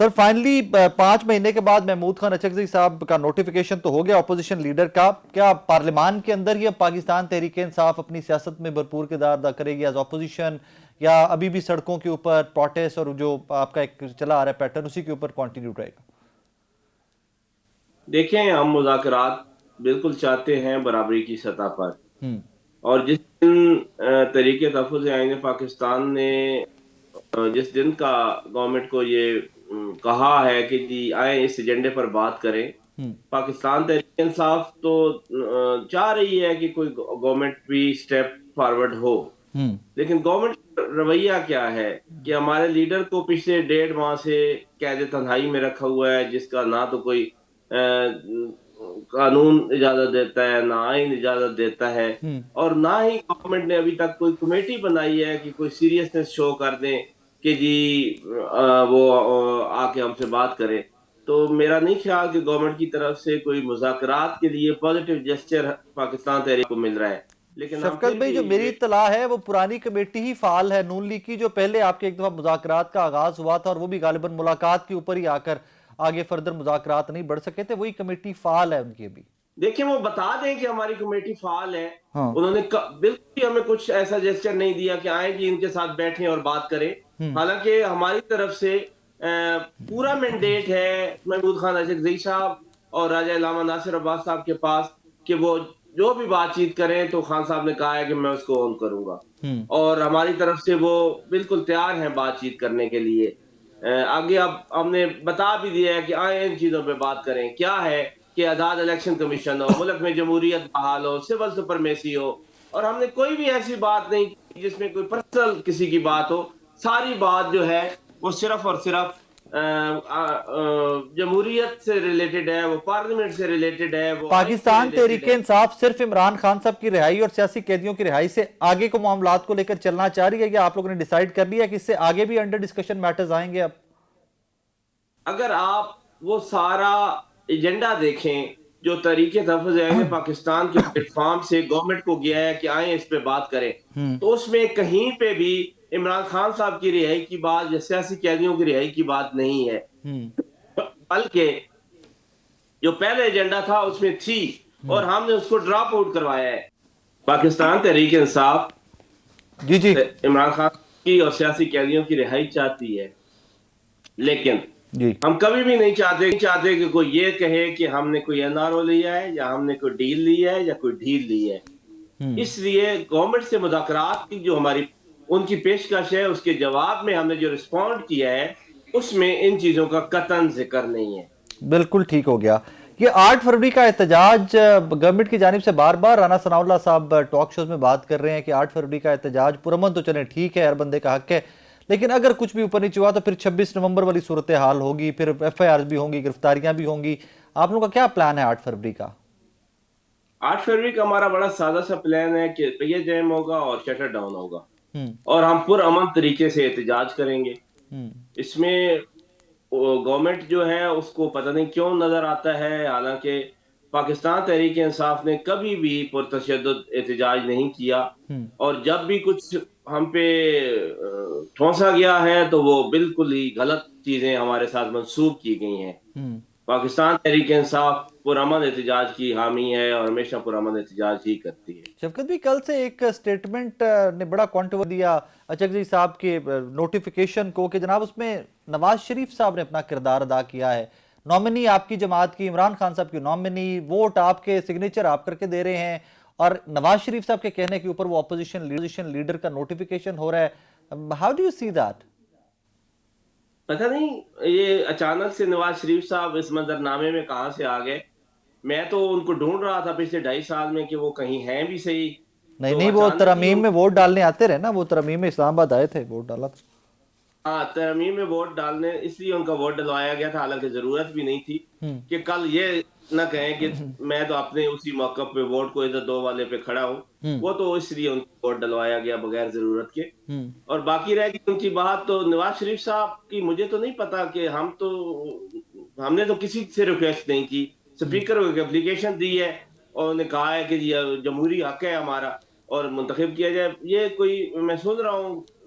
سر finally 5 مہینے کے بعد محمود خان اچکزئی صاحب کا نوٹیفیکیشن تو ہو گیا اپوزیشن لیڈر کا. کیا پارلیمان کے اندر ہی اب پاکستان تحریک انصاف اپنی سیاست میں بھرپور کردار ادا کرے گی ایز اپوزیشن، یا ابھی بھی سڑکوں کے اوپر پروٹیسٹ اور جو آپ کا ایک چلا آ رہا ہے پیٹرن اسی کے اوپر کنٹینیو رہے گا؟ دیکھیں، ہم مذاکرات بالکل چاہتے ہیں برابری کی سطح پر، ہوں اور جس دن تحریک تحفظ آئین پاکستان نے جس دن کا گورنمنٹ کو یہ کہا ہے کہ جی آئیں اس ایجنڈے پر بات کریں، ہوں پاکستان تحریک انصاف تو چاہ رہی ہے کہ کوئی گورنمنٹ بھی سٹیپ فارورڈ ہو، ہوں لیکن گورنمنٹ کا رویہ کیا ہے کہ ہمارے لیڈر کو پچھلے 1.5 ماہ سے قید تنہائی میں رکھا ہوا ہے، جس کا نہ تو کوئی قانون اجازت دیتا ہے، نہ آئین اجازت دیتا ہے، ہوں اور نہ ہی گورنمنٹ نے ابھی تک کوئی کمیٹی بنائی ہے کہ کوئی سیریسنس شو کر دیں کہ جی وہ آ کے ہم سے بات کرے. تو میرا نہیں خیال کہ گورنمنٹ کی طرف سے کوئی مذاکرات کے لیے پازیٹیو جسچر پاکستان تحریک کو مل رہا ہے، لیکن ہم شفقت پھر بھائی، بھی جو میری اطلاع ہے وہ پرانی کمیٹی ہی فعال ہے نون لیگ کی، جو پہلے آپ کے ایک دفعہ مذاکرات کا آغاز ہوا تھا اور وہ بھی غالباً ملاقات کے اوپر ہی آ کر آگے فردر مذاکرات نہیں بڑھ سکے تھے، وہی کمیٹی فعال ہے ان کی ابھی؟ دیکھیں وہ بتا دیں کہ ہماری کمیٹی فعال ہے. ہاں انہوں نے بالکل ہمیں کچھ ایسا جسچر نہیں دیا کہ آئیں جی ان کے ساتھ بیٹھیں اور بات کریں. ہوں حالانکہ ہماری طرف سے پورا مینڈیٹ ہے محمود خان اچکزئی صاحب اور راجہ علامہ ناصر عباس صاحب کے پاس کہ وہ جو بھی بات چیت کریں تو خان صاحب نے کہا ہے کہ میں اس کو آن کروں گا، ہوں اور ہماری طرف سے وہ بالکل تیار ہیں بات چیت کرنے کے لیے. آگے اب ہم نے بتا بھی دیا ہے کہ آئیں ان چیزوں پہ بات کریں. کیا ہے کہ آزاد الیکشن کمیشن ہو، ملک میں جمہوریت بحال ہو، سول سپرمیسی ہو، اور ہم نے کوئی بھی ایسی بات نہیں کی جس میں کوئی پرسنل کسی کی بات ہو. ساری بات جو ہے وہ صرف اور صرف جمہوریت سے ریلیٹڈ ہے، وہ پارلیمنٹ سے ریلیٹڈ ہے، وہ آئین سے پاکستان ریلیٹڈ تحریک ہے. انصاف صرف عمران خان صاحب کی رہائی اور سیاسی قیدیوں کی رہائی سے آگے کو معاملات کو لے کر چلنا چاہ رہی ہے، یا آپ لوگوں نے ڈیسائیڈ کر لیا کہ اس سے آگے بھی انڈر ڈسکشن میٹرز آئیں گے اب؟ اگر آپ وہ سارا ایجنڈا دیکھیں جو تحریک تحفظ آئین پاکستان کے پلیٹ فارم سے گورنمنٹ کو گیا ہے کہ آئیں اس پہ بات کریں، ہوں تو اس میں کہیں پہ بھی عمران خان صاحب کی رہائی کی بات یا سیاسی قیدیوں کی رہائی کی بات نہیں ہے، ہوں بلکہ جو پہلے ایجنڈا تھا اس میں تھی، اور ہم نے اس کو ڈراپ آؤٹ کروایا ہے. پاکستان تحریک انصاف جی جی عمران خان کی اور سیاسی قیدیوں کی رہائی چاہتی ہے، لیکن جی ہم کبھی بھی نہیں چاہتے کہ کوئی یہ کہے کہ ہم نے کوئی این آر او لیا ہے یا ہم نے کوئی ڈیل لی ہے یا کوئی ڈھیل لی ہے. ہوں اس لیے گورنمنٹ سے مذاکرات کی جو ہماری ان کی پیشکش ہے، اس کے جواب میں ہم نے جو رسپونڈ کیا ہے اس میں ان چیزوں کا قطعاً ذکر نہیں ہے. بالکل ٹھیک ہو گیا. یہ 8 فروری کا احتجاج گورنمنٹ کی جانب سے بار بار رانا ثناء اللہ صاحب ٹاک شوز میں بات کر رہے ہیں کہ 8 فروری کا احتجاج پرامن تو چلیں ٹھیک ہے، ہر بندے کا حق ہے، لیکن اگر کچھ بھی اوپر نیچے ہوا تو پھر 26 نومبر والی صورتحال ہوگی، پھر ایف آئی آرز بھی ہوں گی، گرفتاریاں بھی ہوں گی. آپ لوگوں کا کیا پلان ہے 8 فروری کا؟ 8 فروری کا ہمارا بڑا سادہ سا پلان ہے کہ پہیہ جیم ہوگا اور شٹر ڈاؤن ہوگا، ہوں اور ہم پرامن طریقے سے احتجاج کریں گے. ہوں اس میں گورنمنٹ جو ہے اس کو پتہ نہیں کیوں نظر آتا ہے، حالانکہ پاکستان تحریک انصاف نے کبھی بھی پرتشدد احتجاج نہیں کیا، ہوں اور جب بھی کچھ ہم پہ ٹھونسا گیا ہے تو وہ بالکل ہی غلط چیزیں ہمارے ساتھ منسوب کی گئی ہیں. ہوں پاکستان تحریک انصاف پرامن احتجاج کی حامی ہے اور ہمیشہ پرامن احتجاج ہی کرتی ہے. شفقت بھی کل سے ایک سٹیٹمنٹ نے بڑا کانٹرول دیا اچکزئی صاحب کے نوٹیفیکیشن کو کہ جناب اس میں نواز شریف صاحب نے اپنا کردار ادا کیا ہے، نومنی آپ کی جماعت کی عمران خان صاحب کی نومنی، ووٹ آپ کے سگنیچر آپ کر کے دے رہے ہیں، اور نواز شریف صاحب کے کہنے کے اوپر وہ اپوزیشن لیڈر کا نوٹیفیکیشن ہو رہا ہے. How do you see that? پتہ نہیں یہ اچانک سے نواز شریف صاحب اس منظرنامے میں کہاں سے آ گئے. میں تو ان کو ڈھونڈ رہا تھا پچھلے 2.5 سال میں کہ وہ کہیں ہیں بھی صحیح، نہیں تو نہیں، وہ اچانک ہی ترامیم ان میں ووٹ ڈالنے آتے رہے نا، وہ ترامیم میں اسلام آباد آئے تھے، ووٹ ڈالا تھا. ہاں ترمیم میں ووٹ ڈالنے اس لیے ان کا ووٹ ڈلوایا گیا تھا، حالانکہ ضرورت بھی نہیں تھی کہ کل یہ نہ کہیں کہ میں تو اپنے اسی موقع پہ ووٹ کو ادھر دو والے پہ کھڑا ہوں. وہ تو اس لیے ان کو ووٹ ڈلوایا گیا بغیر ضرورت کے. اور باقی رہ گئی ان کی بات تو نواز شریف صاحب کی مجھے تو نہیں پتا کہ ہم نے تو کسی سے ریکویسٹ نہیں کی. اسپیکر کو ایک اپلیکیشن دی ہے اور انہوں نے کہا ہے کہ جمہوری حق ہے ہمارا اور منتخب کیا جائے. یہ کوئی میں سن رہا ہوں